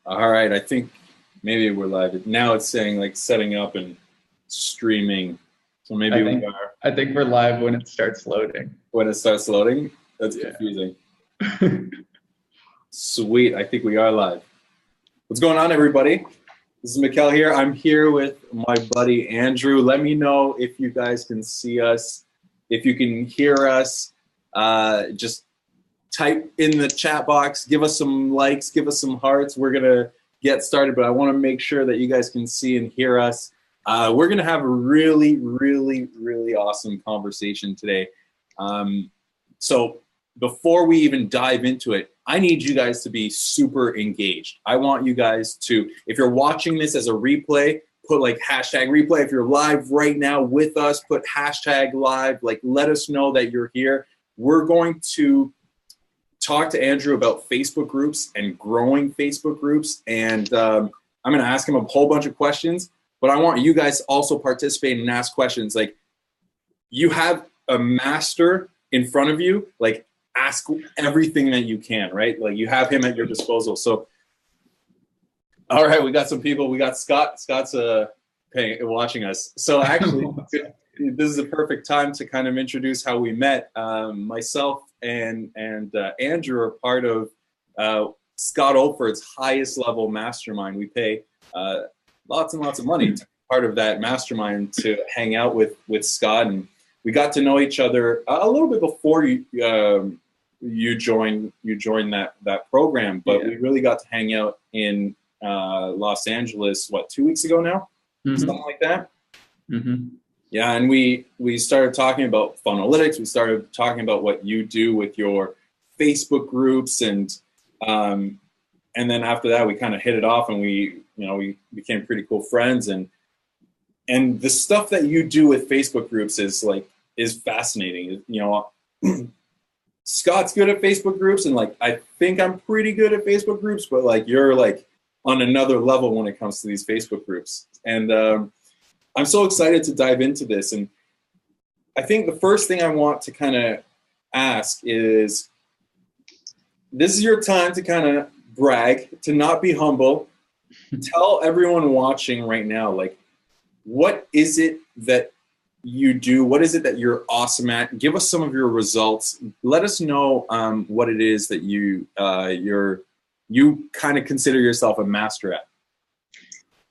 All right, I think maybe we're live. Now it's saying like setting up and streaming. So maybe I we think are I think we're live when it starts loading. when it starts loading. That's Yeah. confusing. Sweet, I think we are live. What's going on, everybody? This is Mikkel here. I'm here with my buddy Andrew. Let me know if you guys can see us, if you can hear us. Just type in the chat box, give us some likes, give us some hearts. We're gonna get started, but I want to make sure that you guys can see and hear us. We're gonna have a really, really, really awesome conversation today. So before we even dive into it, I need you guys to be super engaged. I want you guys to, if you're watching this as a replay, put like hashtag replay. If you're live right now with us, put hashtag live. Like, let us know that you're here. We're going to talk to Andrew about Facebook groups and growing Facebook groups. And I'm going to ask him a whole bunch of questions, but I want you guys to also participate and ask questions. Like, you have a master in front of you, like, ask everything that you can, right? Like, you have him at your disposal. So, all right, we got some people. We got Scott. Scott's watching us. So actually, this is a perfect time to kind of introduce how we met. Myself and Andrew are part of Scott Olford's highest level mastermind. We pay lots and lots of money to be part of that mastermind to hang out with Scott, and we got to know each other a little bit before you joined that program, but we really got to hang out in Los Angeles, 2 weeks ago now? Something like that. Yeah, and we started talking about funnelytics. We started talking about what you do with your Facebook groups, and then after that, we kind of hit it off, and we became pretty cool friends. And the stuff that you do with Facebook groups is fascinating. Scott's good at Facebook groups, and I think I'm pretty good at Facebook groups, but you're on another level when it comes to these Facebook groups. And I'm so excited to dive into this. And I think the first thing I want to kind of ask is, this is your time to kind of brag, to not be humble. Tell everyone watching right now, what is it that you do? What is it that you're awesome at? Give us some of your results. Let us know what it is that you kind of consider yourself a master at.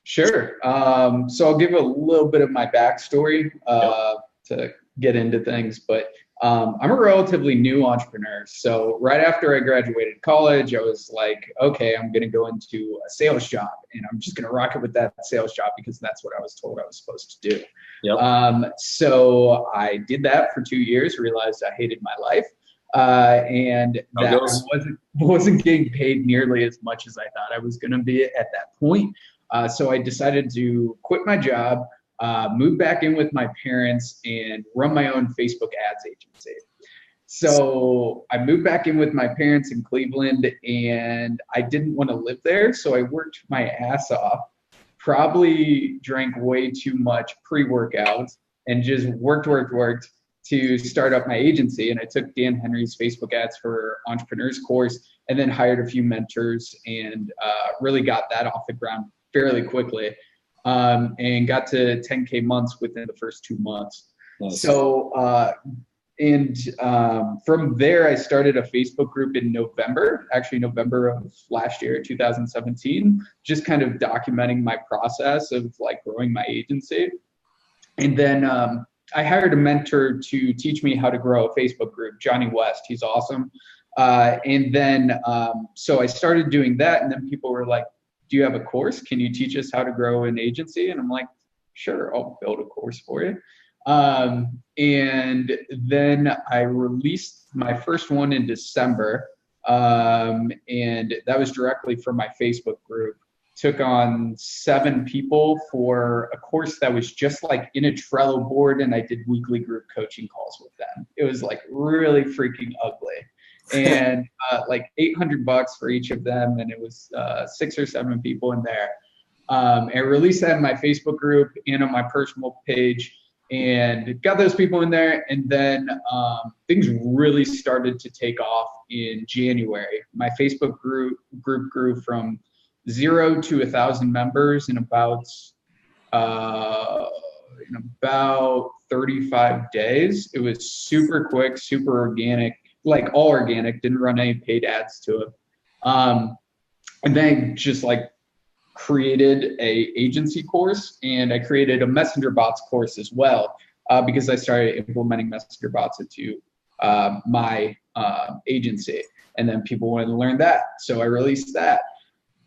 Sure. So I'll give a little bit of my backstory to get into things, but I'm a relatively new entrepreneur. So right after I graduated college, I was like, okay, I'm going to go into a sales job, and I'm just going to rock it with that sales job because that's what I was told I was supposed to do. So I did that for 2 years, realized I hated my life. And that I wasn't getting paid nearly as much as I thought I was going to be at that point. So I decided to quit my job, move back in with my parents, and run my own Facebook ads agency. So I moved back in with my parents in Cleveland, and I didn't want to live there. So I worked my ass off, probably drank way too much pre-workout, and just worked to start up my agency. And I took Dan Henry's Facebook Ads for Entrepreneurs course, and then hired a few mentors, and really got that off the ground fairly quickly, and got to 10K months within the first 2 months. Nice. So, from there, I started a Facebook group in November of last year, 2017, just kind of documenting my process of growing my agency. And then I hired a mentor to teach me how to grow a Facebook group, Johnny West. He's awesome. And then, so I started doing that, and then people were like, do you have a course? Can you teach us how to grow an agency? And I'm like, sure, I'll build a course for you. And then I released my first one in December. And that was directly from my Facebook group. Took on 7 people for a course that was just in a Trello board, and I did weekly group coaching calls with them. It was really freaking ugly. And $800 for each of them, and it was 6 or 7 people in there. I released that in my Facebook group and on my personal page, and got those people in there. And then things really started to take off in January. My Facebook group grew from 0 to 1,000 members in about 35 days. It was super quick, super organic, like all organic, didn't run any paid ads to it. And then just like created a agency course, and I created a messenger bots course as well, because I started implementing messenger bots into my agency, and then people wanted to learn that, so I released that.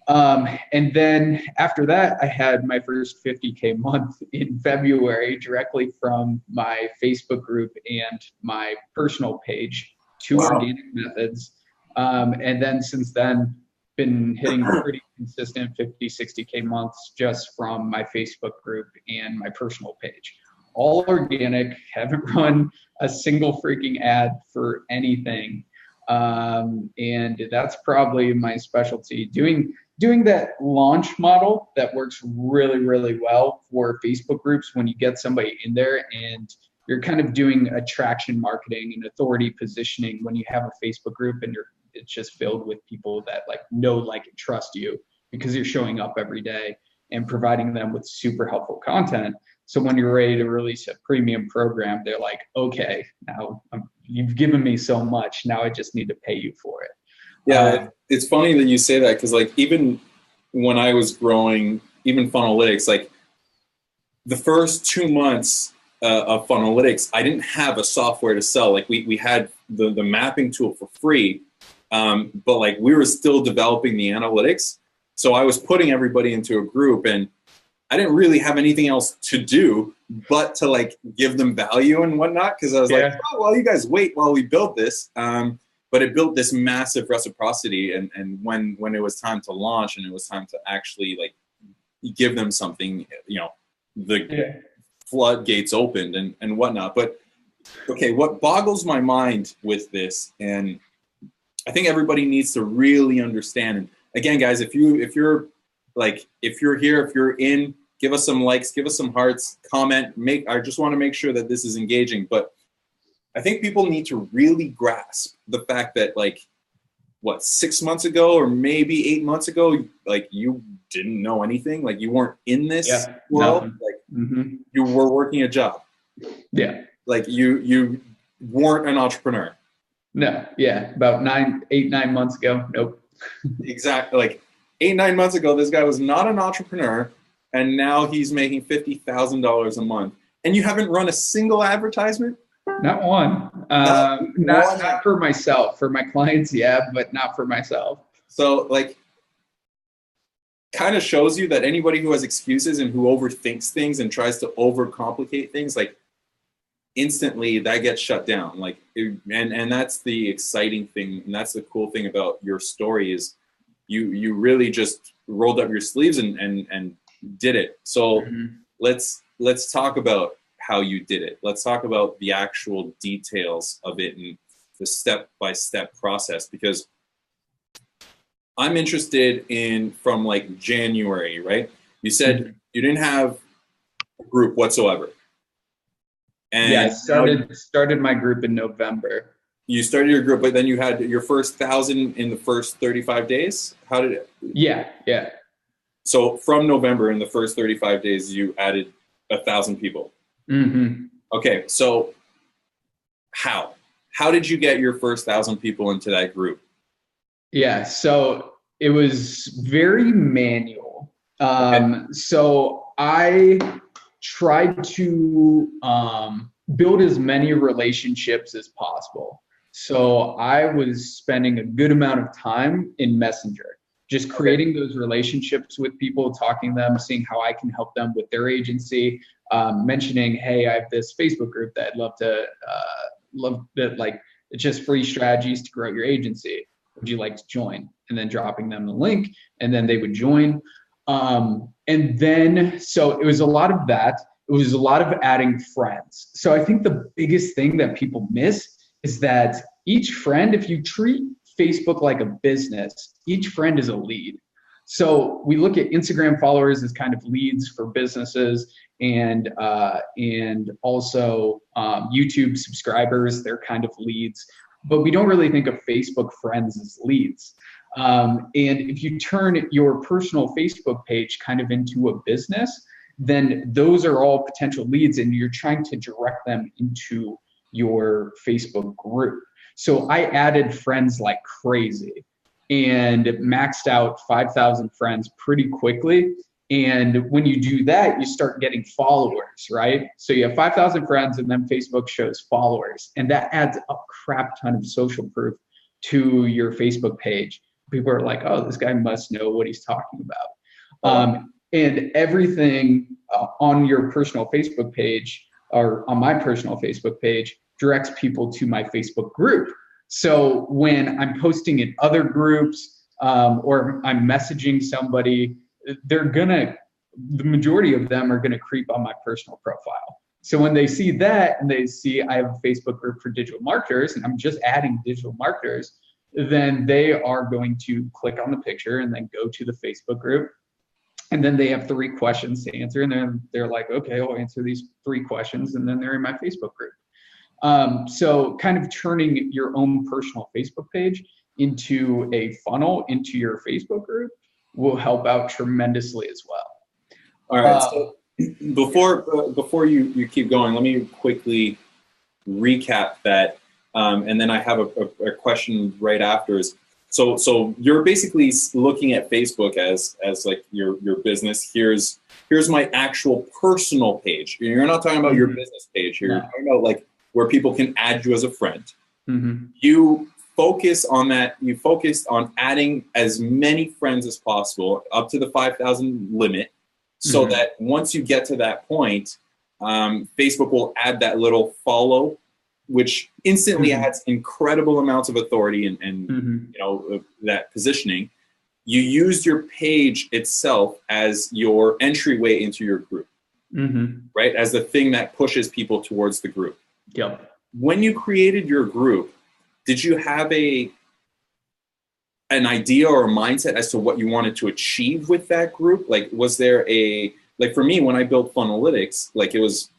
And then after that, I had my first 50K month in February directly from my Facebook group and my personal page, two organic methods. And then since then, been hitting pretty consistent 50, 60K months just from my Facebook group and my personal page. All organic, haven't run a single freaking ad for anything. And that's probably my specialty, doing that launch model that works really, really well for Facebook groups when you get somebody in there and you're kind of doing attraction marketing and authority positioning when you have a Facebook group and it's just filled with people that like know, like, and trust you because you're showing up every day and providing them with super helpful content. So when you're ready to release a premium program, they're like, okay, now you've given me so much. Now I just need to pay you for it. Yeah, it's funny that you say that because like even when I was growing, even Funnelytics, like the first 2 months of Funnelytics, I didn't have a software to sell. Like we had the mapping tool for free, but like we were still developing the analytics. So I was putting everybody into a group and I didn't really have anything else to do but to like give them value and whatnot. Cause I was like, oh, well, you guys wait while we build this. But it built this massive reciprocity. And when it was time to launch and it was time to actually like give them something, you know, the floodgates opened and whatnot. But okay, what boggles my mind with this, and I think everybody needs to really understand. And again, guys, if you're here, if you're in, give us some likes, give us some hearts, comment. I just want to make sure that this is engaging. But I think people need to really grasp the fact that like, what, 6 months ago or maybe 8 months ago, like you didn't know anything, like you weren't in this world, like you were working a job. Yeah. Like you weren't an entrepreneur. No. Yeah. About 9 months ago. Nope. Exactly. Like 8-9 months ago, this guy was not an entrepreneur, and now he's making $50,000 a month, and you haven't run a single advertisement. Not one. Not for myself. For my clients, yeah, but not for myself. So like, kind of shows you that anybody who has excuses and who overthinks things and tries to overcomplicate things, like instantly that gets shut down. Like, and that's the exciting thing, and that's the cool thing about your story is you really just rolled up your sleeves and did it. So let's talk about how you did it. Let's talk about the actual details of it and the step-by-step process, because I'm interested in from like January, right? You said you didn't have a group whatsoever. And yeah, I started my group in November. You started your group, but then you had your first 1,000 in the first 35 days? How did it? Yeah. So from November, in the first 35 days, you added 1,000 people. Okay, so how did you get your first 1,000 people into that group? Yeah, so it was very manual. So I tried to build as many relationships as possible. So I was spending a good amount of time in Messenger, just creating those relationships with people, talking to them, seeing how I can help them with their agency, mentioning, hey, I have this Facebook group that I'd love to, like, it's just free strategies to grow your agency. Would you like to join? And then dropping them the link, and then they would join. And then, so it was a lot of that. It was a lot of adding friends. So I think the biggest thing that people miss is that each friend, if you treat Facebook like a business, each friend is a lead. So we look at Instagram followers as kind of leads for businesses, and also YouTube subscribers, they're kind of leads. But we don't really think of Facebook friends as leads. And if you turn your personal Facebook page kind of into a business, then those are all potential leads, and you're trying to direct them into your Facebook group. So I added friends like crazy and maxed out 5,000 friends pretty quickly. And when you do that, you start getting followers, right? So you have 5,000 friends, and then Facebook shows followers, and that adds a crap ton of social proof to your Facebook page. People are like, oh, this guy must know what he's talking about. And everything on your personal Facebook page, or on my personal Facebook page, directs people to my Facebook group. So when I'm posting in other groups, or I'm messaging somebody, the majority of them are gonna creep on my personal profile. So when they see that, and they see I have a Facebook group for digital marketers, and I'm just adding digital marketers, then they are going to click on the picture and then go to the Facebook group. And then they have 3 questions to answer, and then they're like, okay, I'll answer these 3 questions, and then they're in my Facebook group. So kind of turning your own personal Facebook page into a funnel into your Facebook group will help out tremendously as well. All right. So before you keep going, let me quickly recap that, and then I have a question right after. So you're basically looking at Facebook as like your business. Here's my actual personal page. You're not talking about your business page here. You're talking about like where people can add you as a friend. You focus on that. You focused on adding as many friends as possible, up to the 5,000 limit, so that once you get to that point, Facebook will add that little follow, which instantly adds incredible amounts of authority and you know, that positioning. You used your page itself as your entryway into your group, right? As the thing that pushes people towards the group. Yep. When you created your group, did you have an idea or a mindset as to what you wanted to achieve with that group? Like, was there like for me, when I built Funnelytics, like it was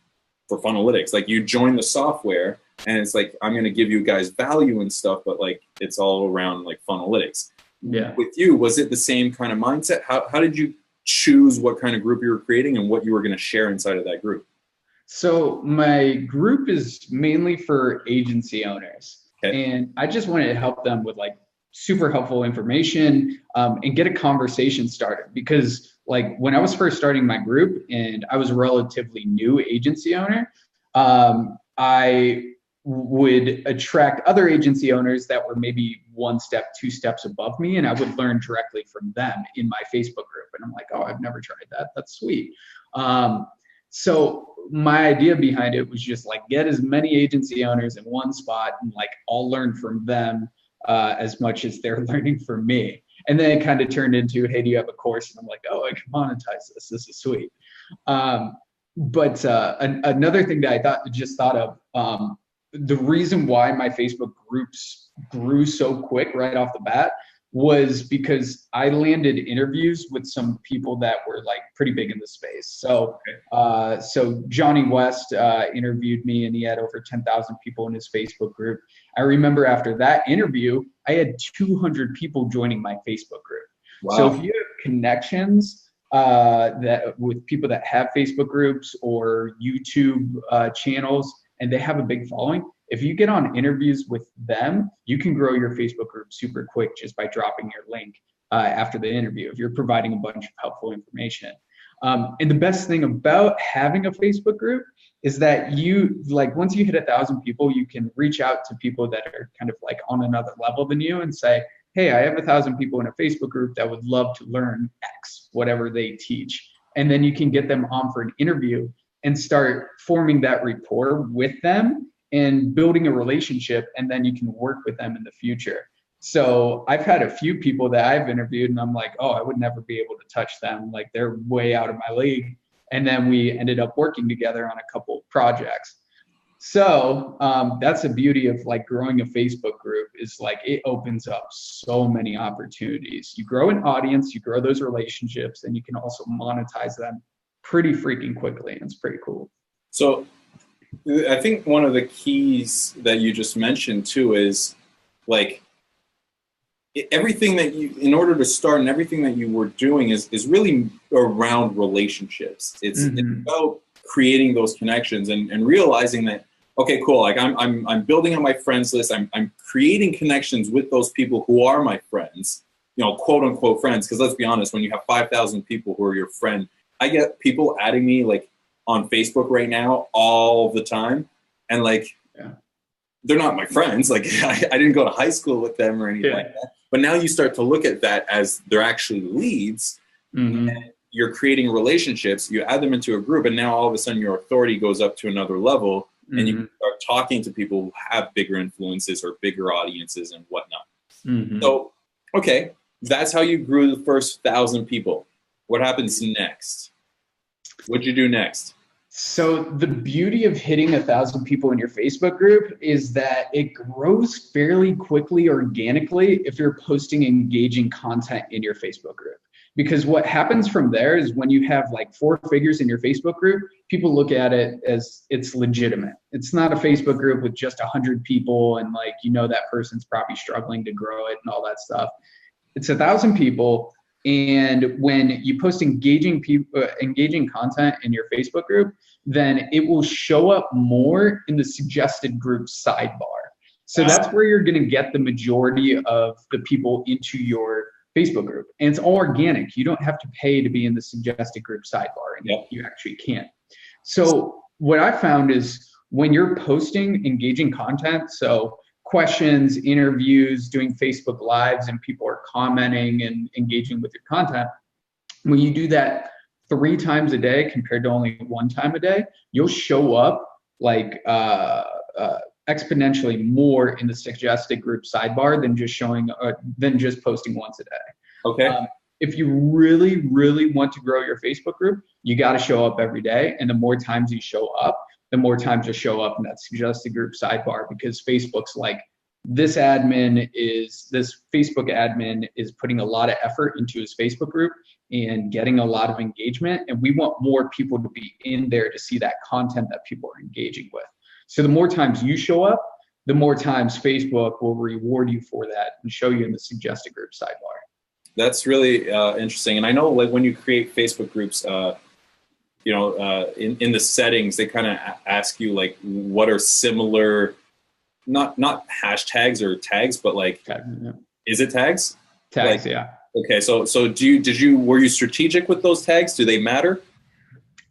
for Funnelytics, like you join the software and it's like, I'm going to give you guys value and stuff, but like, it's all around like Funnelytics. Yeah. With you, was it the same kind of mindset? How did you choose what kind of group you were creating and what you were going to share inside of that group? So my group is mainly for agency owners, and I just wanted to help them with like super helpful information, and get a conversation started, because like when I was first starting my group and I was a relatively new agency owner, I would attract other agency owners that were maybe 1 step, 2 steps above me, and I would learn directly from them in my Facebook group. And I'm like, oh, I've never tried that. That's sweet. So my idea behind it was just like get as many agency owners in one spot, and like I'll learn from them as much as they're learning from me. And then it kind of turned into, hey, do you have a course? And I'm like, oh, I can monetize this. This is sweet. But another thing that I just thought of, the reason why my Facebook groups grew so quick right off the bat was because I landed interviews with some people that were like pretty big in the space. So, so Johnny West interviewed me, and he had over 10,000 people in his Facebook group. I remember after that interview, I had 200 people joining my Facebook group. Wow. So if you have connections that with people that have Facebook groups or YouTube channels, and they have a big following, if you get on interviews with them, you can grow your Facebook group super quick just by dropping your link after the interview, if you're providing a bunch of helpful information. And the best thing about having a Facebook group is that you, like, once you hit 1,000 people, you can reach out to people that are kind of like on another level than you and say, hey, I have 1,000 people in a Facebook group that would love to learn X, whatever they teach. And then you can get them on for an interview and start forming that rapport with them and building a relationship, and then you can work with them in the future. So I've had a few people that I've interviewed, and I'm like, oh, I would never be able to touch them. Like, they're way out of my league. And then we ended up working together on a couple of projects. So that's the beauty of like growing a Facebook group, is like it opens up so many opportunities. You grow an audience, you grow those relationships, and you can also monetize them pretty freaking quickly. And it's pretty cool. So I think one of the keys that you just mentioned too is like everything that you, in order to start, and everything that you were doing is really around relationships. It's about creating those connections and realizing that, okay, cool. Like I'm building on my friends list. I'm creating connections with those people who are my friends, you know, quote unquote friends. Because let's be honest, when you have 5,000 people who are your friend, I get people adding me like on Facebook right now all the time, and like they're not my friends. Like I didn't go to high school with them or anything like that. But now you start to look at that as they're actually leads. And you're creating relationships. You add them into a group, and now all of a sudden your authority goes up to another level. And you can start talking to people who have bigger influences or bigger audiences and whatnot. So, okay, that's how you grew the first 1,000 people. What happens next? What'd you do next? So the beauty of hitting 1,000 people in your Facebook group is that it grows fairly quickly organically if you're posting engaging content in your Facebook group. Because what happens from there is when you have like 4 figures in your Facebook group, people look at it as it's legitimate. It's not a Facebook group with just 100 people and like, you know, that person's probably struggling to grow it and all that stuff. It's 1,000 people. And when you post engaging content in your Facebook group, then it will show up more in the suggested group sidebar. So that's where you're going to get the majority of the people into your Facebook group. And it's all organic. You don't have to pay to be in the suggested group sidebar, and you actually can't. So what I found is when you're posting engaging content, so questions, interviews, doing Facebook Lives, and people are commenting and engaging with your content, when you do that 3 times a day compared to only 1 time a day, you'll show up like exponentially more in the suggested group sidebar than just posting once a day. Okay. If you really, really want to grow your Facebook group, you got to show up every day. And the more times you show up, the more times you show up in that suggested group sidebar, because Facebook's like, this Facebook admin is putting a lot of effort into his Facebook group and getting a lot of engagement. And we want more people to be in there to see that content that people are engaging with. So the more times you show up, the more times Facebook will reward you for that and show you in the suggested group sidebar. That's really interesting. And I know like when you create Facebook groups, in the settings, they kind of ask you like what are similar, not hashtags or tags, but like, is it tags? Tags, like, yeah. Okay, so were you strategic with those tags? Do they matter?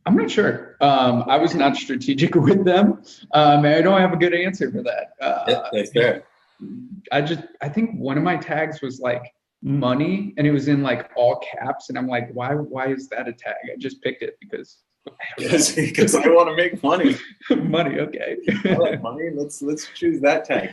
I'm not sure. I was not strategic with them. And I don't have a good answer for that. That's fair. I think one of my tags was like money, and it was in like all caps, and I'm like, why is that a tag? I just picked it because I want to make money. Money, okay. I like money. Let's choose that tag.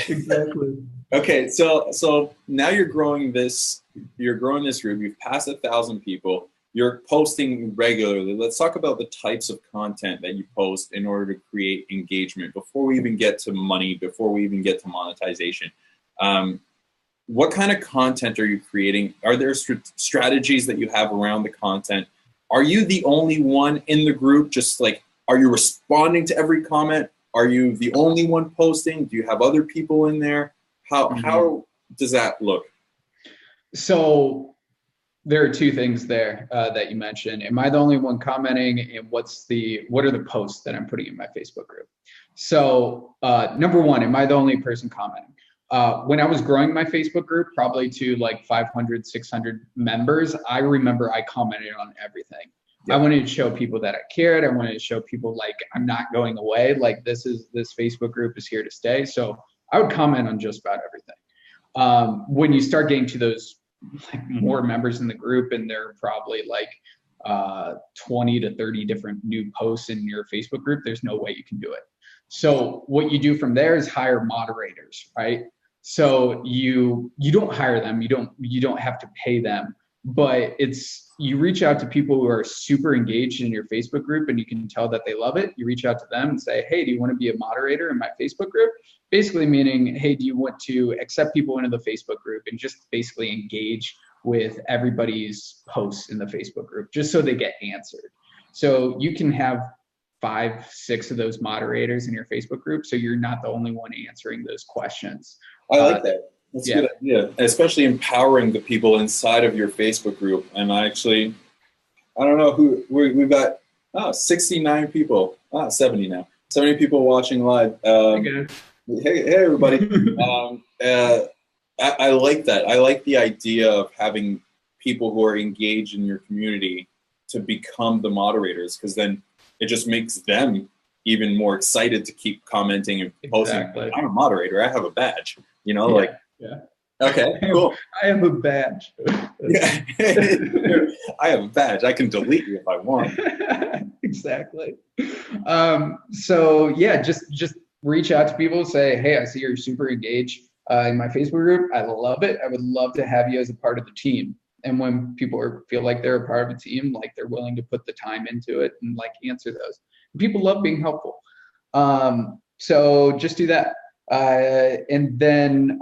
Exactly. Okay, so now you're growing this group. You've passed 1,000 people. You're posting regularly. Let's talk about the types of content that you post in order to create engagement before we even get to money, before we even get to monetization. What kind of content are you creating? Are there strategies that you have around the content? Are you the only one in the group? Just like, are you responding to every comment? Are you the only one posting? Do you have other people in there? How does that look? So there are 2 things there that you mentioned. Am I the only one commenting, and what are the posts that I'm putting in my Facebook group? So number 1, am I the only person commenting? When I was growing my Facebook group, probably to like 500, 600 members, I remember I commented on everything. I wanted to show people that I cared. I wanted to show people like I'm not going away. Like this Facebook group is here to stay. So I would comment on just about everything. When you start getting to those like more members in the group, and there are probably like 20 to 30 different new posts in your Facebook group, there's no way you can do it. So what you do from there is hire moderators, right? So you don't hire them, you don't have to pay them, but you reach out to people who are super engaged in your Facebook group and you can tell that they love it. You reach out to them and say, hey, do you want to be a moderator in my Facebook group? Basically meaning, hey, do you want to accept people into the Facebook group and just basically engage with everybody's posts in the Facebook group just so they get answered. So you can have 5, 6 of those moderators in your Facebook group, so you're not the only one answering those questions. I like that. That's a good idea, especially empowering the people inside of your Facebook group. And I don't know who we've got. 69 people. 70 now. 70 people watching live. Hey, everybody. I like that. I like the idea of having people who are engaged in your community to become the moderators, because then it just makes them even more excited to keep commenting and posting. Exactly. I'm a moderator. I have a badge. Yeah. Okay, cool. I have a badge. Yeah. I have a badge. I can delete you if I want. Exactly. So yeah, just reach out to people, say, hey, I see you're super engaged in my Facebook group. I love it. I would love to have you as a part of the team. And when people feel like they're a part of a team, like they're willing to put the time into it and like answer those. People love being helpful. So just do that. And then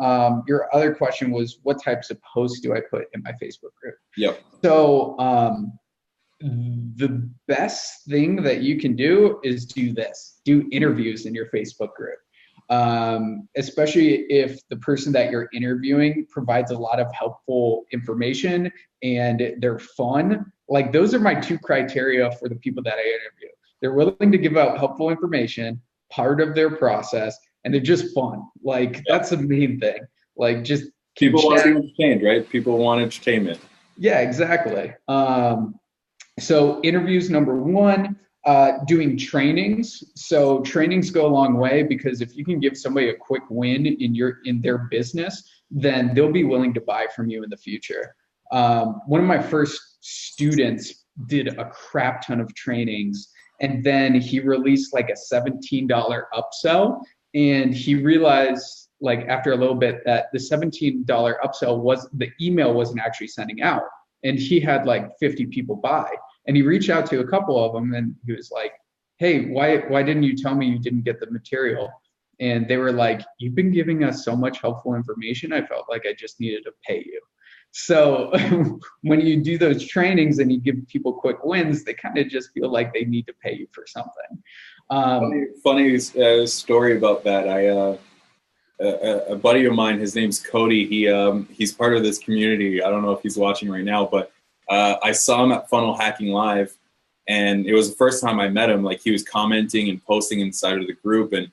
your other question was, what types of posts do I put in my Facebook group? Yep. So the best thing that you can do is do interviews in your Facebook group. Especially if the person that you're interviewing provides a lot of helpful information and they're fun. Like, those are my two criteria for the people that I interview. They're willing to give out helpful information, part of their process, and they're just fun. Like, that's the main thing. Like, just people want to be entertained, right? People want entertainment. Yeah, exactly. So interviews, number one. Doing trainings. So trainings go a long way, because if you can give somebody a quick win in their business, then they'll be willing to buy from you in the future. One of my first students did a crap ton of trainings, and then he released like a $17 upsell, and he realized, like, after a little bit, that the $17 upsell the email wasn't actually sending out, and he had like 50 people buy. And he reached out to a couple of them, and he was like, hey, why didn't you tell me you didn't get the material? And they were like, you've been giving us so much helpful information, I felt like I just needed to pay you. So when you do those trainings and you give people quick wins, they kind of just feel like they need to pay you for something. Funny story about that. A buddy of mine, his name's Cody. He's part of this community. I don't know if he's watching right now, but I saw him at Funnel Hacking Live, and it was the first time I met him. Like, he was commenting and posting inside of the group, and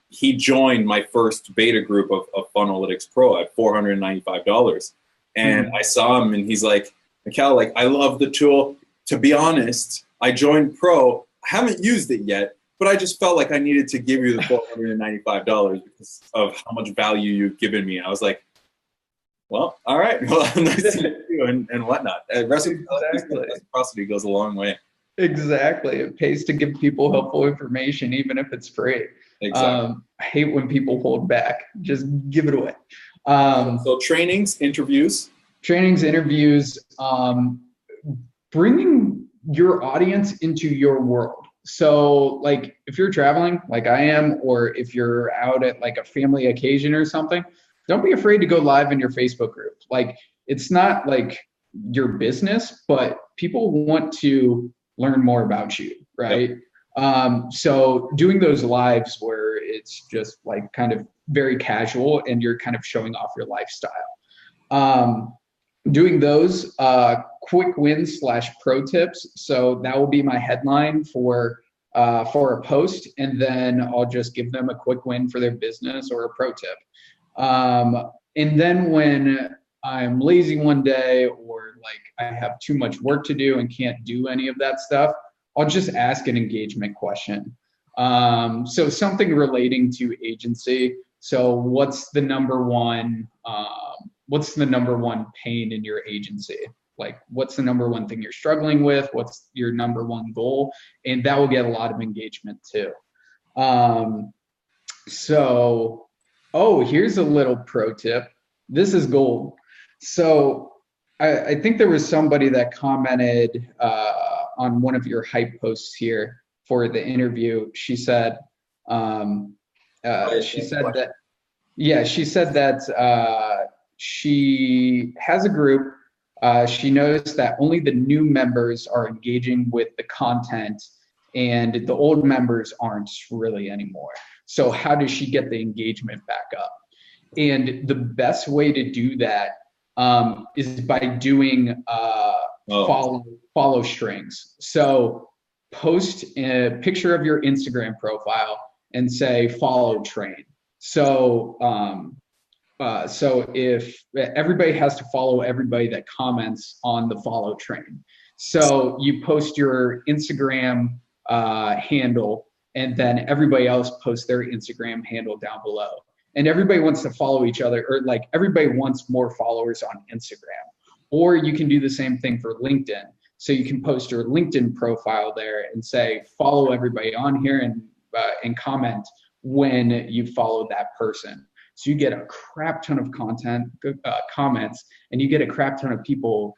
he joined my first beta group of Funnelytics Pro at $495. And I saw him, and he's like, Mikkel, like, I love the tool. To be honest, I joined Pro. I haven't used it yet, but I just felt like I needed to give you the $495 because of how much value you've given me. I was like, well, all right. Well, nice to meet you and whatnot. Reciprocity goes a long way. Exactly. It pays to give people helpful information, even if it's free. Exactly. I hate when people hold back. Just give it away. So trainings, interviews. Bringing your audience into your world. So, like, if you're traveling like I am, or if you're out at like a family occasion or something, don't be afraid to go live in your Facebook group. Like, it's not like your business, but people want to learn more about you, right? Yep. So doing those lives where it's just like kind of very casual and you're kind of showing off your lifestyle. Doing those quick wins / pro tips. So that will be my headline for a post, and then I'll just give them a quick win for their business or a pro tip. And then when I'm lazy one day, or like I have too much work to do and can't do any of that stuff, I'll just ask an engagement question. So something relating to agency. So what's the number one pain in your agency? Like, what's the number one thing you're struggling with? What's your number one goal? And that will get a lot of engagement too. Here's a little pro tip. This is gold. So I think there was somebody that commented on one of your hype posts here for the interview. She said that she has a group. She noticed that only the new members are engaging with the content, and the old members aren't really anymore. So how does she get the engagement back up? And the best way to do that is by doing follow strings. So post a picture of your Instagram profile and say follow train. So so if everybody has to follow everybody that comments on the follow train. So you post your Instagram handle, and then everybody else posts their Instagram handle down below. And everybody wants to follow each other, or like everybody wants more followers on Instagram. Or you can do the same thing for LinkedIn. So you can post your LinkedIn profile there and say, follow everybody on here, and comment when you follow that person. So you get a crap ton of content, comments, and you get a crap ton of people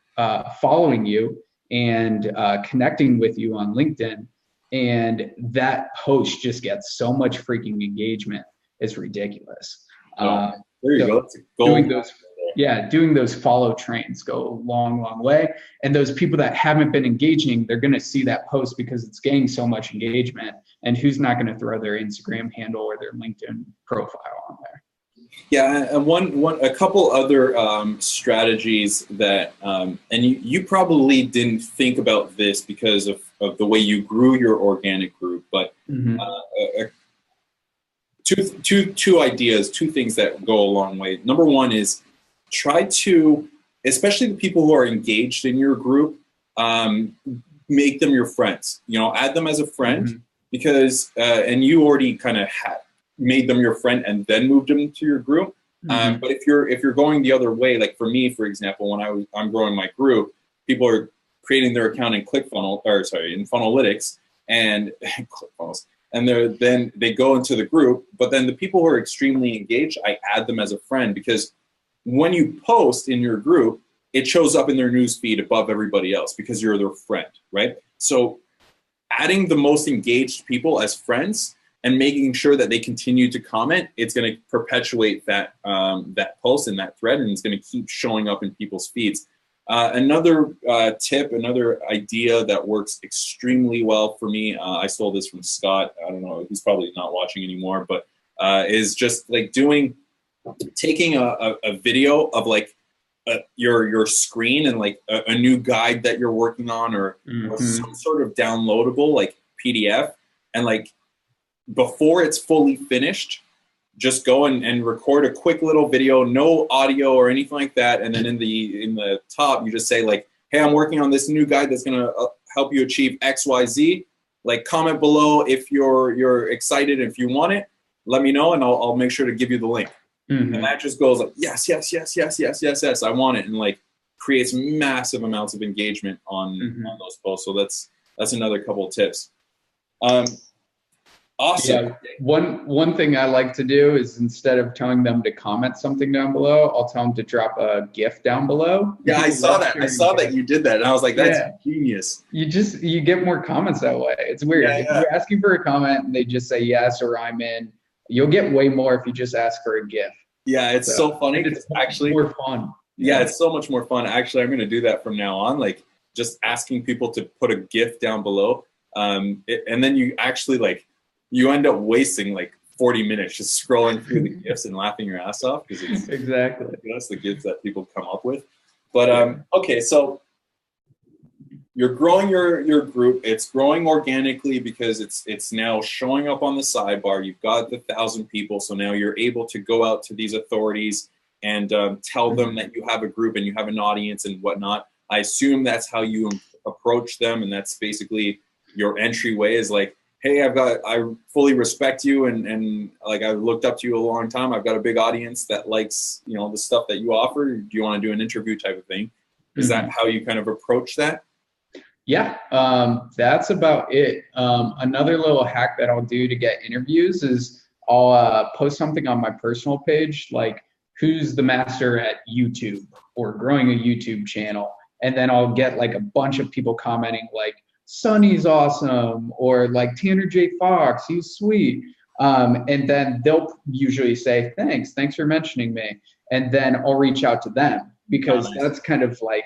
following you and connecting with you on LinkedIn. And that post just gets so much freaking engagement. It's ridiculous. There you go. That's a goal. Doing those follow trains go a long, long way. And those people that haven't been engaging, they're going to see that post because it's getting so much engagement. And who's not going to throw their Instagram handle or their LinkedIn profile on there? Yeah, and a couple other strategies that, and you probably didn't think about this because of the way you grew your organic group, but two ideas, two things that go a long way. Number one is try to, especially the people who are engaged in your group, make them your friends. You know, add them as a friend because, and you already kind of made them your friend and then moved them to your group. But if you're going the other way, like for me, for example, when I'm growing my group, people are creating their account in in Funnelytics and ClickFunnels, and then they go into the group. But then the people who are extremely engaged, I add them as a friend, because when you post in your group, it shows up in their news feed above everybody else because you're their friend, right? So adding the most engaged people as friends and making sure that they continue to comment, it's going to perpetuate that that post and that thread, and it's going to keep showing up in people's feeds. Another tip, another idea that works extremely well for me, I stole this from Scott. I don't know, he's probably not watching anymore, but is just like taking a video of like your screen and like a new guide that you're working on, or some sort of downloadable like PDF, and like before it's fully finished, just go and record a quick little video, no audio or anything like that. And then in the top, you just say like, hey, I'm working on this new guide that's going to help you achieve XYZ. Like, comment below if you're excited. If you want it, let me know, and I'll make sure to give you the link. And that just goes like, yes, I want it. And like creates massive amounts of engagement on those posts. So that's another couple of tips. Awesome. Yeah. One thing I like to do is, instead of telling them to comment something down below, I'll tell them to drop a GIF down below. Yeah, I saw that. I saw that you did that, and I was like, that's genius. You get more comments that way. It's weird. If you're asking for a comment and they just say yes or I'm in, you'll get way more if you just ask for a GIF. Yeah, it's so funny. It's actually more fun. Yeah, it's so much more fun. Actually, I'm going to do that from now on. Like, just asking people to put a GIF down below, and then you actually like. You end up wasting like 40 minutes just scrolling through the GIFs and laughing your ass off, because it's that's the GIFs that people come up with. But okay, so you're growing your group. It's growing organically because it's now showing up on the sidebar. You've got the 1,000 people, so now you're able to go out to these authorities and tell them that you have a group and you have an audience and whatnot. I assume that's how you approach them, and that's basically your entryway. Is like, hey, I fully respect you, and like I've looked up to you a long time. I've got a big audience that likes, you know, the stuff that you offer. Do you want to do an interview type of thing? Is that how you kind of approach that? Yeah, that's about it. Another little hack that I'll do to get interviews is I'll post something on my personal page, like who's the master at YouTube or growing a YouTube channel. And then I'll get like a bunch of people commenting like, Sonny's awesome, or like Tanner J. Fox, he's sweet. And then they'll usually say, thanks for mentioning me. And then I'll reach out to them, because that's kind of like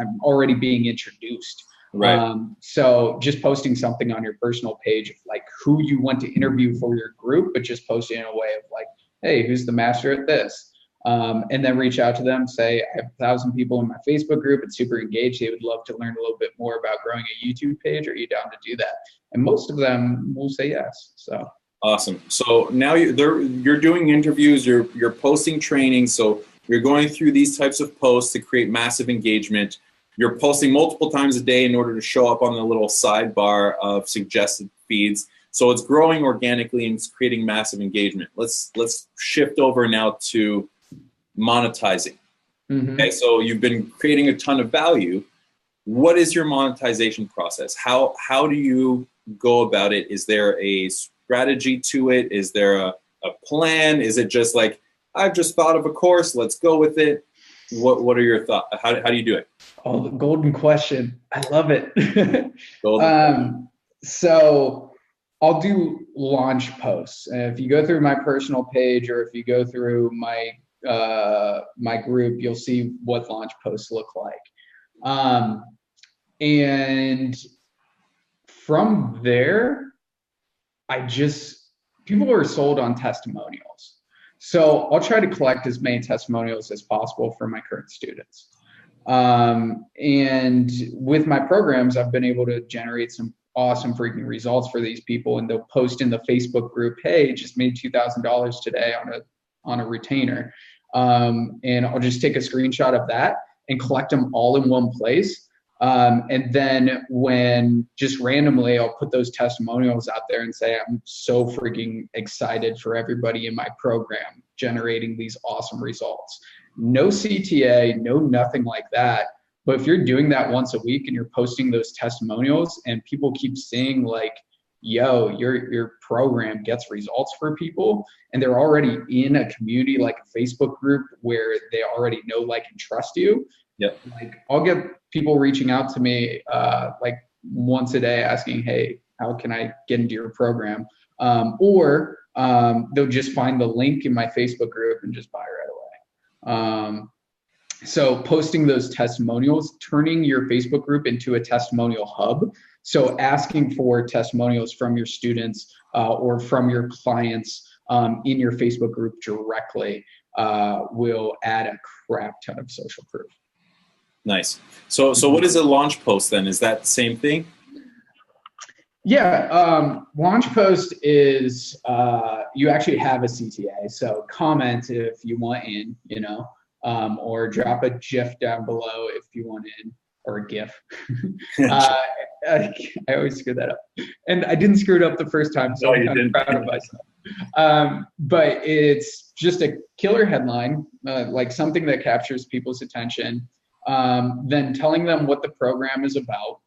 I'm already being introduced. Right. So just posting something on your personal page of like who you want to interview for your group, but just post it in a way of like, hey, who's the master at this? And then reach out to them, say, I have 1,000 people in my Facebook group. It's super engaged. They would love to learn a little bit more about growing a YouTube page. Are you down to do that? And most of them will say yes. So awesome. So now you're doing interviews, you're posting training. So you're going through these types of posts to create massive engagement. You're posting multiple times a day in order to show up on the little sidebar of suggested feeds. So it's growing organically and it's creating massive engagement. Let's shift over now to monetizing. Okay, so you've been creating a ton of value. What is your monetization process? How do you go about it? Is there a strategy to it? Is there a plan? Is it just like, I've just thought of a course, let's go with it? What are your thoughts? How do you do it? Oh, the golden question. I love it. So I'll do launch posts. And if you go through my personal page or if you go through my my group, you'll see what launch posts look like. And from there, people are sold on testimonials. So I'll try to collect as many testimonials as possible for my current students. And with my programs, I've been able to generate some awesome freaking results for these people. And they'll post in the Facebook group, hey, just made $2,000 today on a retainer. And I'll just take a screenshot of that and collect them all in one place. And then when just randomly, I'll put those testimonials out there and say, I'm so freaking excited for everybody in my program generating these awesome results. No CTA, no nothing like that. But if you're doing that once a week and you're posting those testimonials and people keep seeing like, yo, your program gets results for people, and they're already in a community like a Facebook group where they already know, like, and trust you. Yep. Like, I'll get people reaching out to me like once a day asking, hey, how can I get into your program? Or they'll just find the link in my Facebook group and just buy right away. So posting those testimonials, turning your Facebook group into a testimonial hub. So asking for testimonials from your students or from your clients in your Facebook group directly will add a crap ton of social proof. Nice. So what is a launch post then? Is that the same thing? Yeah, launch post is you actually have a CTA. So comment if you want in, or drop a GIF down below if you want in, or a GIF. I always screw that up, and I didn't screw it up the first time, so I'm kind of proud of myself. But it's just a killer headline, like something that captures people's attention. Then telling them what the program is about.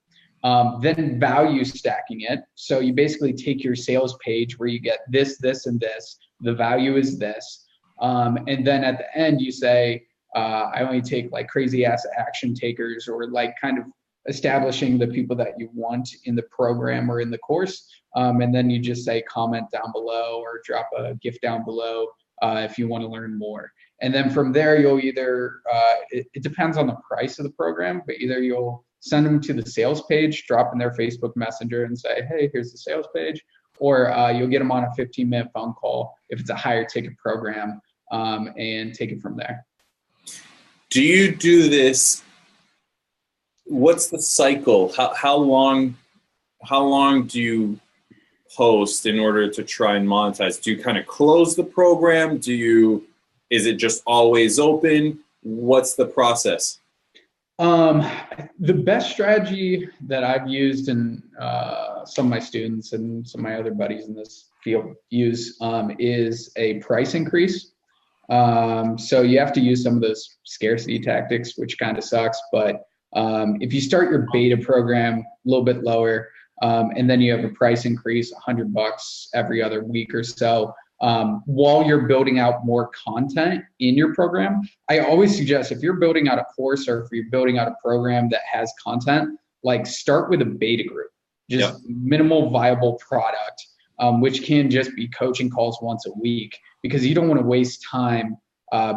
Then value stacking it. So you basically take your sales page where you get this, this, and this. The value is this. And then at the end you say, I only take like crazy ass action takers, or like kind of establishing the people that you want in the program or in the course. And then you just say comment down below or drop a GIF down below if you want to learn more. And then from there, you'll either, it depends on the price of the program, but either you'll send them to the sales page, drop in their Facebook Messenger and say, hey, here's the sales page, or you'll get them on a 15-minute phone call if it's a higher ticket program, and take it from there. Do you do this? What's the cycle? How long do you post in order to try and monetize? Do you kind of close the program? Is it just always open? What's the process? The best strategy that I've used, and some of my students and some of my other buddies in this field use, is a price increase. So you have to use some of those scarcity tactics, which kind of sucks. But if you start your beta program a little bit lower, and then you have a price increase, $100 every other week or so, while you're building out more content in your program, I always suggest, if you're building out a course or if you're building out a program that has content, like, start with a beta group, just minimal viable product, which can just be coaching calls once a week, because you don't want to waste time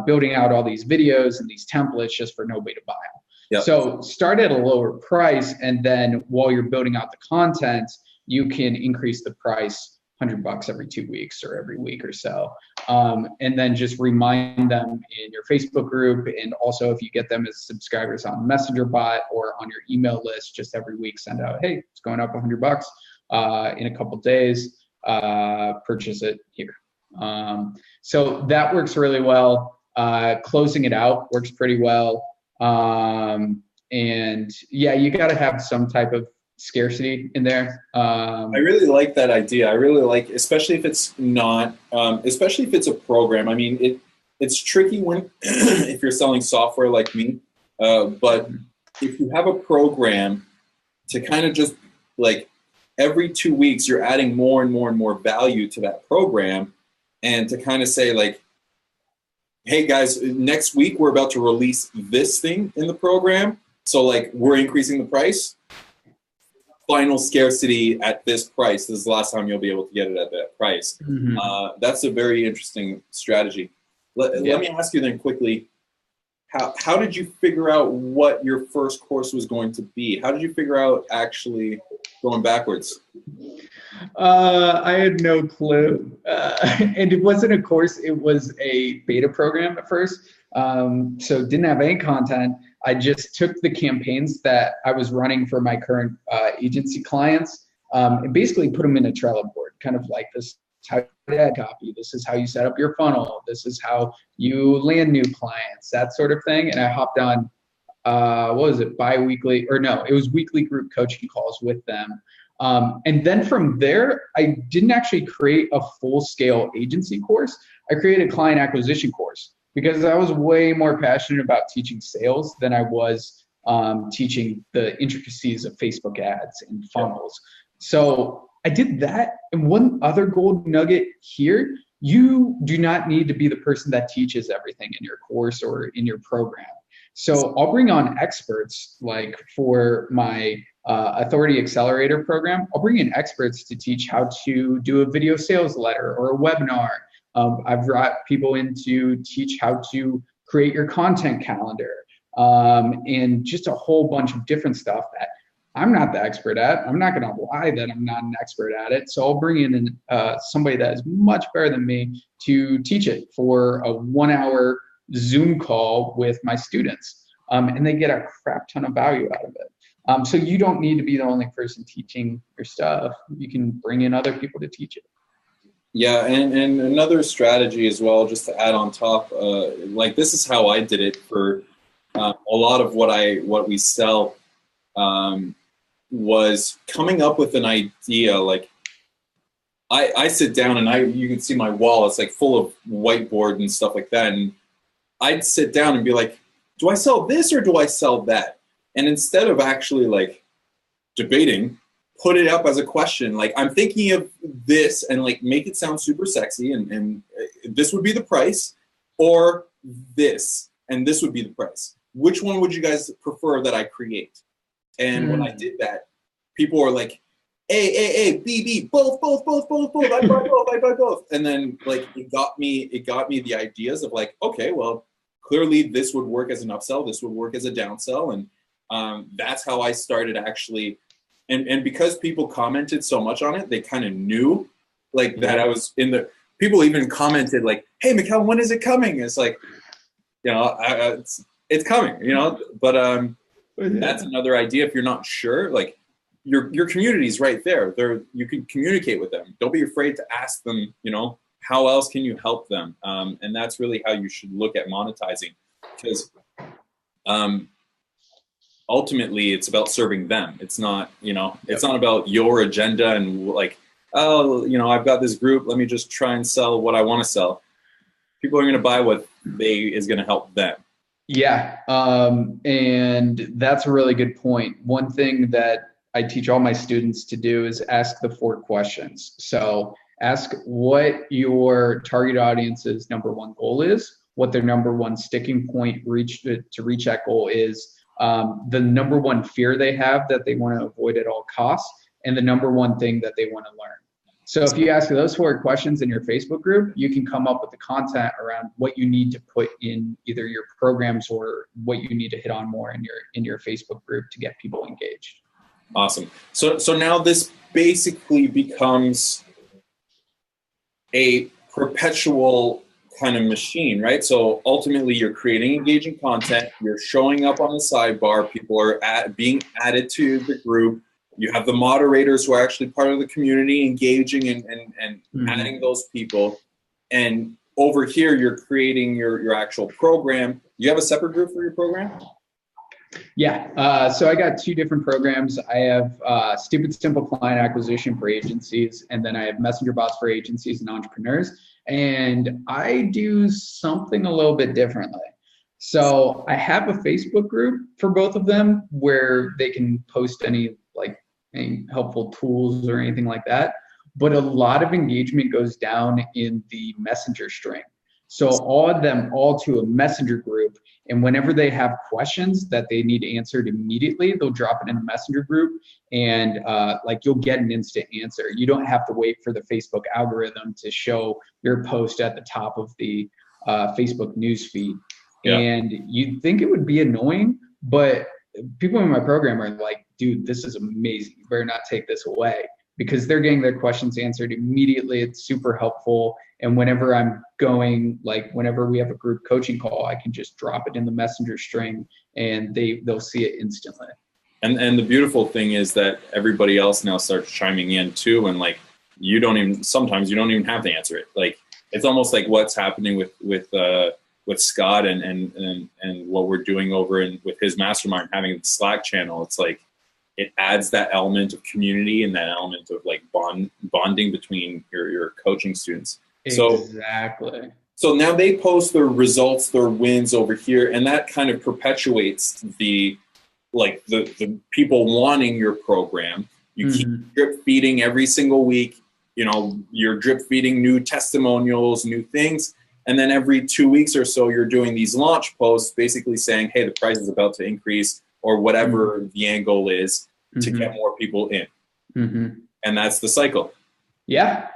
building out all these videos and these templates just for nobody to buy them. Yep. So start at a lower price, and then while you're building out the content, you can increase the price $100 every 2 weeks or every week or so. and then just remind them in your Facebook group. And also if you get them as subscribers on Messenger bot or on your email list, just every week send out, hey, it's going up $100 in a couple days, purchase it here. So that works really well. Closing it out works pretty well. And yeah, you got to have some type of scarcity in there. I really like that idea. I really like, especially if it's not, especially if it's a program. I mean, it's tricky when if you're selling software like me, but if you have a program to kind of just like every 2 weeks, you're adding more and more and more value to that program, and to kind of say like, hey guys, next week we're about to release this thing in the program. So like we're increasing the price. Final scarcity at this price. This is the last time you'll be able to get it at that price. Mm-hmm. That's a very interesting strategy. Let me ask you then quickly, how did you figure out what your first course was going to be? How did you figure out actually going backwards? I had no clue. And it wasn't a course, it was a beta program at first. So didn't have any content. I just took the campaigns that I was running for my current agency clients and basically put them in a Trello board, kind of like this is how you add copy, this is how you set up your funnel, this is how you land new clients, that sort of thing. And I hopped on, what was it, bi-weekly, or no, it was weekly group coaching calls with them. And then from there, I didn't actually create a full-scale agency course. I created a client acquisition course because I was way more passionate about teaching sales than I was teaching the intricacies of Facebook ads and funnels. So I did that. And one other gold nugget here, you do not need to be the person that teaches everything in your course or in your program. So I'll bring on experts, like for my Authority Accelerator program, I'll bring in experts to teach how to do a video sales letter or a webinar. I've brought people in to teach how to create your content calendar, and just a whole bunch of different stuff that I'm not the expert at. I'm not going to lie that I'm not an expert at it. So I'll bring in somebody that is much better than me to teach it for a 1 hour Zoom call with my students. And they get a crap ton of value out of it. So you don't need to be the only person teaching your stuff. You can bring in other people to teach it. Yeah, and another strategy as well, just to add on top, like this is how I did it for a lot of what we sell, was coming up with an idea. Like I sit down and you can see my wall, it's like full of whiteboard and stuff like that. And I'd sit down and be like, do I sell this or do I sell that? And instead of actually like debating, put it up as a question. Like I'm thinking of this and like make it sound super sexy and this would be the price, or this and this would be the price. Which one would you guys prefer that I create? And when I did that, people were like, A, B, both. I buy both. And then like it got me the ideas of like, okay, well, clearly this would work as an upsell, this would work as a downsell. And that's how I started actually. And because people commented so much on it, they kind of knew like that I was in the, people even commented like, hey, Mikkel, when is it coming? And it's like, you know, it's coming, you know, but that's another idea. If you're not sure, like your community's right there. You can communicate with them. Don't be afraid to ask them, you know, how else can you help them? And that's really how you should look at monetizing, because ultimately it's about serving them. It's not, you know, it's not about your agenda and like, oh, you know, I've got this group, let me just try and sell what I want to sell. People are going to buy what is going to help them. Yeah. And that's a really good point. One thing that I teach all my students to do is ask the 4 questions. So ask what your target audience's number 1 goal is, what their number 1 sticking point to reach that goal is, the number 1 fear they have that they want to avoid at all costs, and the number 1 thing that they want to learn. So if you ask those 4 questions in your Facebook group, you can come up with the content around what you need to put in either your programs or what you need to hit on more in your Facebook group to get people engaged. Awesome. So now this basically becomes a perpetual kind of machine, right? So ultimately, you're creating engaging content. You're showing up on the sidebar. People are being added to the group. You have the moderators who are actually part of the community, engaging and adding those people. And over here, you're creating your actual program. You have a separate group for your program? Yeah, so I got two different programs. I have Stupid Simple Client Acquisition for agencies, and then I have Messenger Bots for agencies and entrepreneurs. And I do something a little bit differently. So I have a Facebook group for both of them where they can post any helpful tools or anything like that. But a lot of engagement goes down in the Messenger string. So I'll add them all to a Messenger group, and whenever they have questions that they need answered immediately, they'll drop it in the Messenger group, and you'll get an instant answer. You don't have to wait for the Facebook algorithm to show your post at the top of the Facebook newsfeed. Yeah. And you'd think it would be annoying, but people in my program are like, dude, this is amazing. You better not take this away, because they're getting their questions answered immediately. It's super helpful. And whenever I'm going, whenever we have a group coaching call, I can just drop it in the Messenger string and they'll see it instantly. And the beautiful thing is that everybody else now starts chiming in too. And sometimes you don't even have to answer it. It's almost like what's happening with Scott and what we're doing over with his mastermind, having the Slack channel. It's like, it adds that element of community and that element of bonding between your coaching students. Exactly. So now they post their results, their wins over here, and that kind of perpetuates the people wanting your program. You keep drip feeding every single week. You're drip feeding new testimonials, new things. And then every 2 weeks or so, you're doing these launch posts basically saying, hey, the price is about to increase, or whatever the end goal is to get more people in. And that's the cycle. Yeah.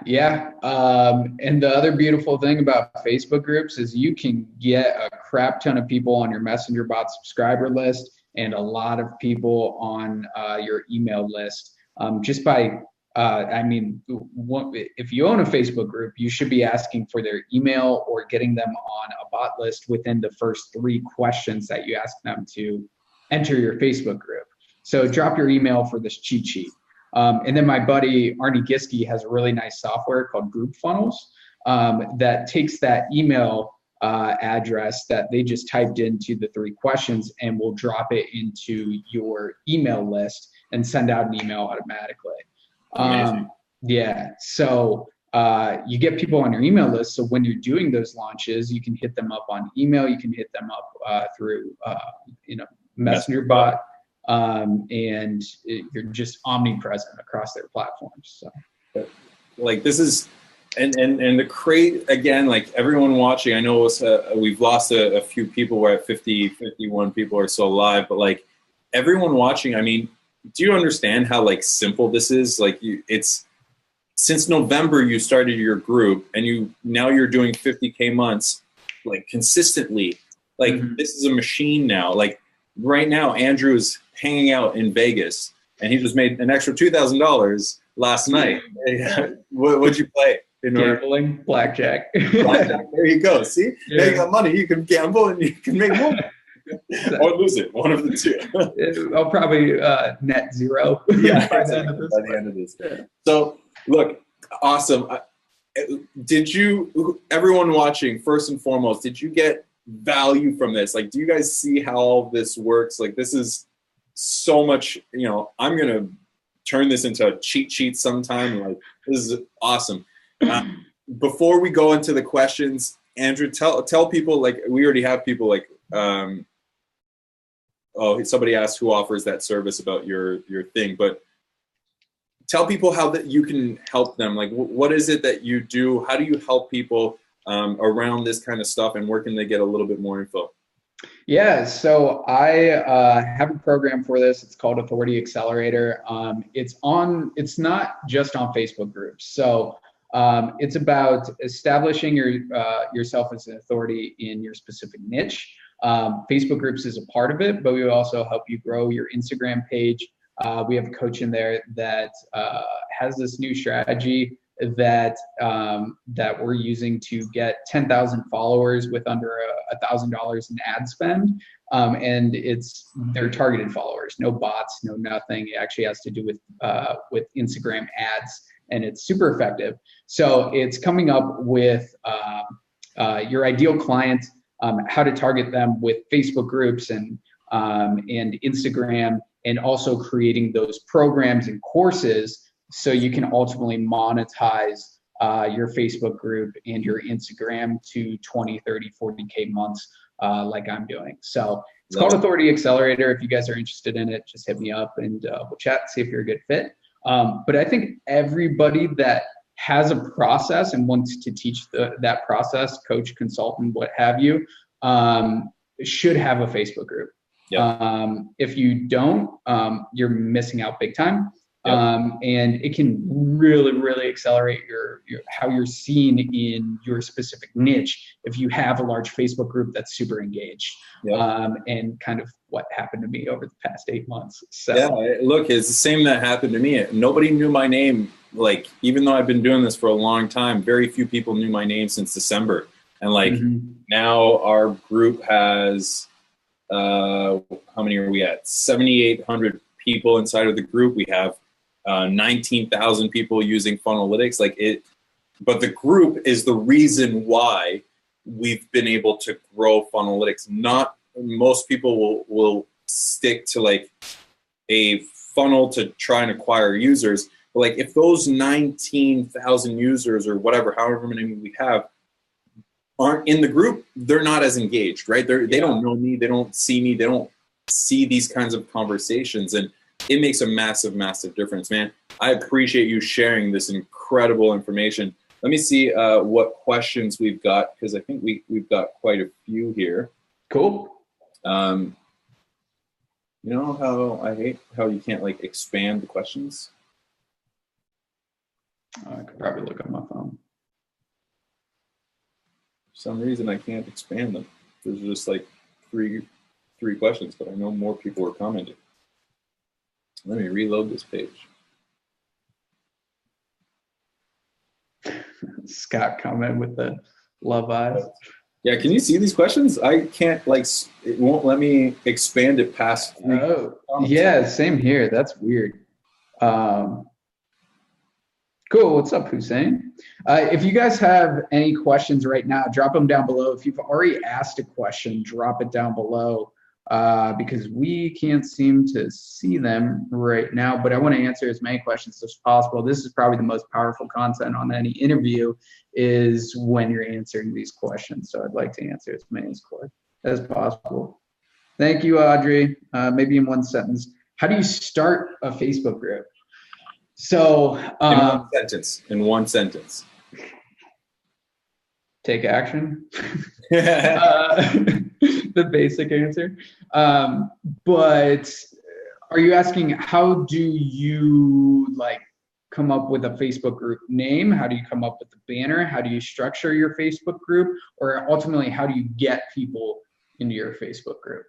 And the other beautiful thing about Facebook groups is you can get a crap ton of people on your Messenger Bot subscriber list and a lot of people on your email list just by if you own a Facebook group, you should be asking for their email or getting them on a bot list within the first 3 questions that you ask them to enter your Facebook group. So drop your email for this cheat sheet. And then my buddy Arnie Giske has a really nice software called Group Funnels that takes that email address that they just typed into the 3 questions and will drop it into your email list and send out an email automatically. So you get people on your email list. So when you're doing those launches, you can hit them up on email. You can hit them up through Messenger Bot, and you're just omnipresent across their platforms. So, this is, and the crate again. Everyone watching, I know we've lost a few people. We're at 51 people or so live, but everyone watching, I mean, do you understand how simple this is? It's since November you started your group, and now you're doing 50K months consistently. This is a machine now. Right now, Andrew is hanging out in Vegas, and he just made an extra $2,000 last night. What'd you play? Gambling, blackjack. There you go. See, now you got money. You can gamble and you can make more. Or lose it, one of the two. I'll probably net zero. Yeah, by the end of this. Yeah. So, look, awesome. Everyone watching, first and foremost, did you get value from this? Do you guys see how all this works? This is so much, I'm going to turn this into a cheat sheet sometime. This is awesome. Before we go into the questions, Andrew, tell people, we already have people somebody asked who offers that service about your thing, but tell people how that you can help them. What is it that you do? How do you help people around this kind of stuff, and where can they get a little bit more info? Yeah, so I have a program for this. It's called Authority Accelerator. It's not just on Facebook groups. So it's about establishing yourself as an authority in your specific niche. Facebook groups is a part of it, but we also help you grow your Instagram page. We have a coach in there that has this new strategy that we're using to get 10,000 followers with under $1,000 in ad spend. And they're targeted followers, no bots, no nothing. It actually has to do with Instagram ads, and it's super effective. So it's coming up with your ideal client, how to target them with Facebook groups and Instagram, and also creating those programs and courses so you can ultimately monetize your Facebook group and your Instagram to 20, 30, 40K months like I'm doing. So it's called Authority Accelerator. If you guys are interested in it, just hit me up and we'll chat and see if you're a good fit. But I think everybody that has a process and wants to teach that process, coach, consultant, what have you, should have a Facebook group. Yep. If you don't, you're missing out big time. Yep. And it can really, really accelerate your how you're seen in your specific niche if you have a large Facebook group that's super engaged. Yep. And kind of what happened to me over the past 8 months. So. Yeah, look, it's the same that happened to me. Nobody knew my name. Like, even though I've been doing this for a long time, very few people knew my name since December. And like now our group has, how many are we at? 7,800 people inside of the group. We have 19,000 people using Funnelytics. But the group is the reason why we've been able to grow Funnelytics. Not most people will stick to like a funnel to try and acquire users. But like if those 19,000 users or whatever, however many we have, aren't in the group, they're not as engaged, right? They don't know me, they don't see me, they don't see these kinds of conversations, and it makes a massive, massive difference, man. I appreciate you sharing this incredible information. Let me see what questions we've got, because I think we've got quite a few here. Cool. You know how I hate how you can't like expand the questions? I could probably look on my phone. For some reason I can't expand them. There's just like three questions, but I know more people were commenting. Let me reload this page. Scott comment with the love eyes. Yeah, can you see these questions? I can't, like, it won't let me expand it past 3. Oh, yeah, same here. That's weird. Cool. What's up, Hussein? If you guys have any questions right now, drop them down below. If you've already asked a question, drop it down below because we can't seem to see them right now, but I want to answer as many questions as possible. This is probably the most powerful content on any interview is when you're answering these questions. So I'd like to answer as many as possible. Thank you, Audrey. Maybe in one sentence. How do you start a Facebook group? So in one sentence. Take action. The basic answer. But are you asking how do you like come up with a Facebook group name? How do you come up with the banner? How do you structure your Facebook group? Or ultimately, how do you get people into your Facebook group?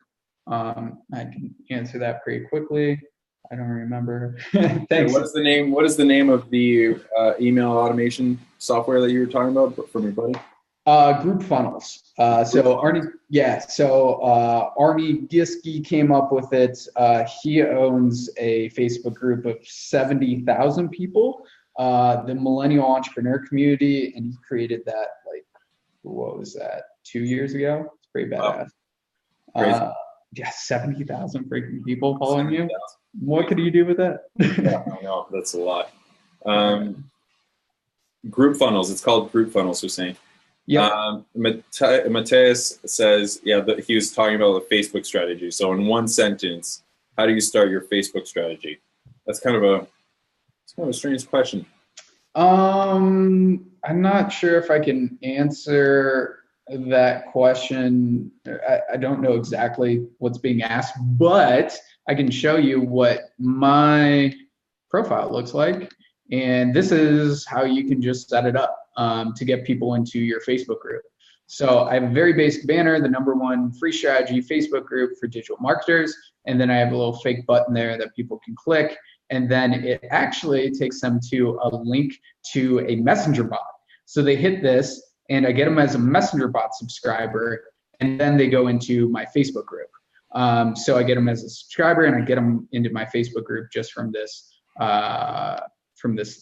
I can answer that pretty quickly. I don't remember. Thanks. What is the name of the email automation software that you were talking about from your buddy? Group funnels. So Arnie Giske came up with it. He owns a Facebook group of 70,000 people, the millennial entrepreneur community, and he created that like, what was that, 2 years ago? It's pretty badass. Wow. Yeah, 70,000 freaking people following you. What could you do with that? Yeah, I know, that's a lot. Group funnels. It's called group funnels, you're saying. Yeah. Mateus says, yeah, he was talking about the Facebook strategy. So in one sentence, how do you start your Facebook strategy? That's kind of a strange question. I'm not sure if I can answer that question. I don't know exactly what's being asked, but I can show you what my profile looks like. And this is how you can just set it up to get people into your Facebook group. So I have a very basic banner, the #1 free strategy Facebook group for digital marketers. And then I have a little fake button there that people can click. and then it actually takes them to a link to a messenger bot. So they hit this, and I get them as a messenger bot subscriber, and then they go into my Facebook group. So I get them as a subscriber, and I get them into my Facebook group just from this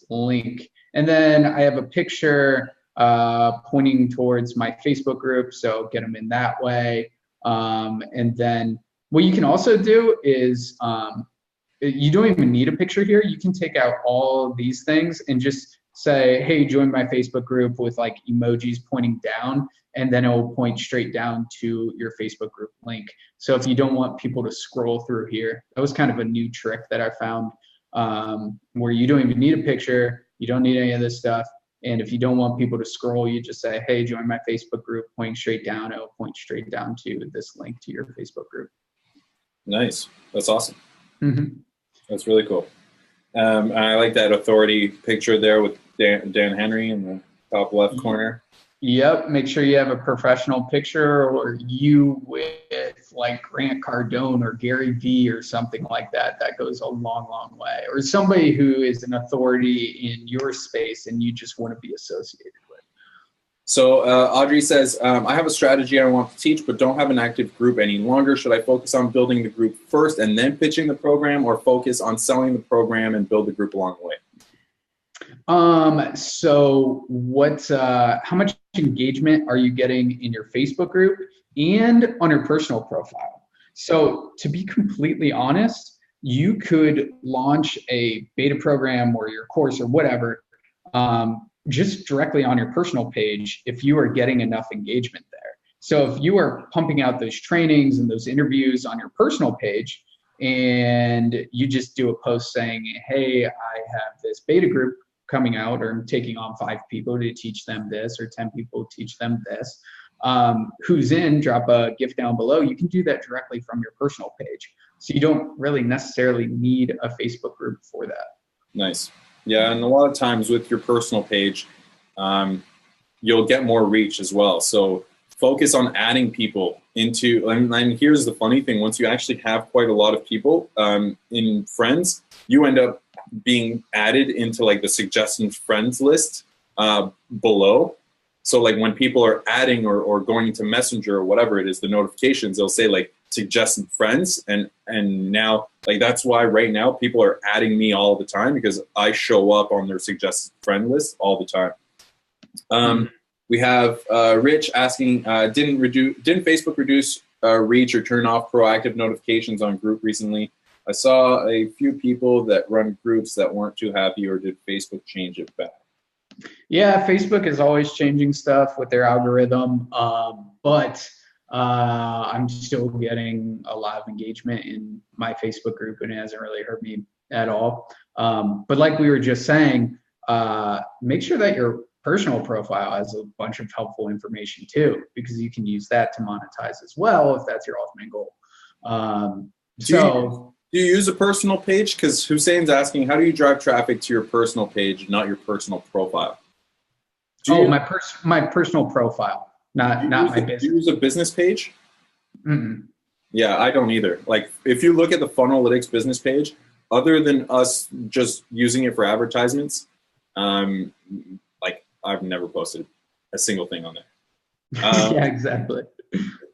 link. And then I have a picture pointing towards my Facebook group, so get them in that way. And then what you can also do is you don't even need a picture here. You can take out all of these things and just say, hey, join my Facebook group with like emojis pointing down, and then it will point straight down to your Facebook group link. So if you don't want people to scroll through here, that was kind of a new trick that I found, where you don't even need a picture, you don't need any of this stuff. And if you don't want people to scroll, you just say, hey, join my Facebook group, pointing straight down, it will point straight down to this link to your Facebook group. Nice. That's awesome. Mm-hmm. That's really cool. I like that authority picture there with Dan Henry in the top left corner. Yep. Make sure you have a professional picture, or you with like Grant Cardone or Gary Vee or something like that. That goes a long, long way. Or somebody who is an authority in your space and you just want to be associated with. So Audrey says, I have a strategy I want to teach, but don't have an active group any longer. Should I focus on building the group first and then pitching the program, or focus on selling the program and build the group along the way? So how much engagement are you getting in your Facebook group and on your personal profile? So to be completely honest, you could launch a beta program or your course or whatever, just directly on your personal page if you are getting enough engagement there. So if you are pumping out those trainings and those interviews on your personal page, and you just do a post saying, hey, I have this beta group coming out, or I'm taking on 5 people to teach them this, or 10 people to teach them this, who's in, drop a gift down below. You can do that directly from your personal page. So you don't really necessarily need a Facebook group for that. Nice. Yeah, and a lot of times with your personal page, you'll get more reach as well. So focus on adding people into, and here's the funny thing, once you actually have quite a lot of people in friends, you end up being added into like the suggested friends list below. So like when people are adding or going into Messenger or whatever it is, the notifications, they'll say like suggested friends. And now like that's why right now people are adding me all the time, because I show up on their suggested friend list all the time. We have Rich asking, didn't Facebook reduce reach or turn off proactive notifications on group recently? I saw a few people that run groups that weren't too happy, or did Facebook change it back? Yeah, Facebook is always changing stuff with their algorithm, but I'm still getting a lot of engagement in my Facebook group, and it hasn't really hurt me at all. But like we were just saying, make sure that your personal profile has a bunch of helpful information too, because you can use that to monetize as well if that's your ultimate goal. Do you use a personal page? Because Hussein's asking, how do you drive traffic to your personal page, not your personal profile? My personal profile, not my business. Do you use a business page? Mm-mm. Yeah, I don't either. Like, if you look at the Funnelytics business page, other than us just using it for advertisements, like I've never posted a single thing on there. Yeah, exactly.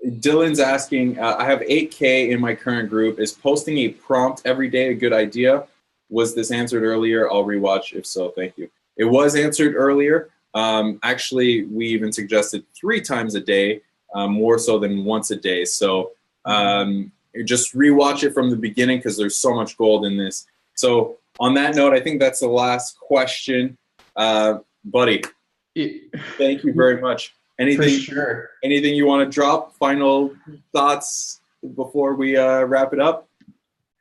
Dylan's asking, I have 8K in my current group. Is posting a prompt every day a good idea? Was this answered earlier? I'll rewatch. If so, thank you. It was answered earlier. Actually, we even suggested 3 times a day, more so than once a day. So just rewatch it from the beginning, because there's so much gold in this. So on that note, I think that's the last question. Buddy, thank you very much. Anything you want to drop? Final thoughts before we wrap it up?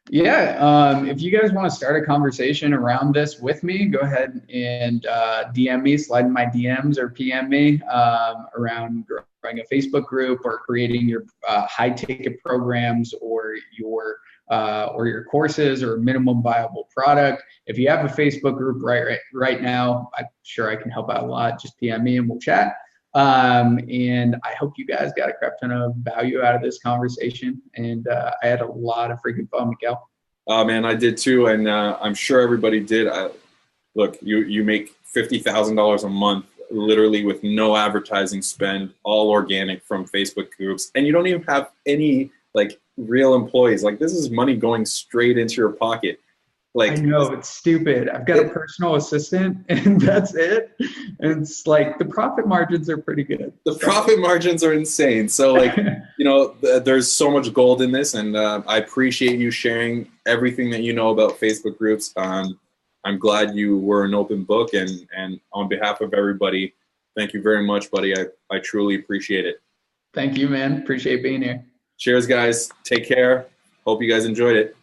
Yeah, if you guys want to start a conversation around this with me, go ahead and DM me, slide in my DMs or PM me around growing a Facebook group or creating your high-ticket programs or your courses or minimum viable product. If you have a Facebook group right now, I'm sure I can help out a lot. Just PM me and we'll chat. And I hope you guys got a crap ton of value out of this conversation. And I had a lot of freaking fun, Miguel. Man, I did too, and I'm sure everybody did. Look, you make $50,000 a month, literally with no advertising spend, all organic from Facebook groups, and you don't even have any like real employees. Like this is money going straight into your pocket. I Like know it's stupid. I've got a personal assistant and that's it. And it's like the profit margins are pretty good. the profit margins are insane. So like, there's so much gold in this, and I appreciate you sharing everything that you know about Facebook groups. I'm glad you were an open book, and on behalf of everybody, thank you very much, buddy. I truly appreciate it. Thank you, man. Appreciate being here. Cheers, guys. Take care. Hope you guys enjoyed it.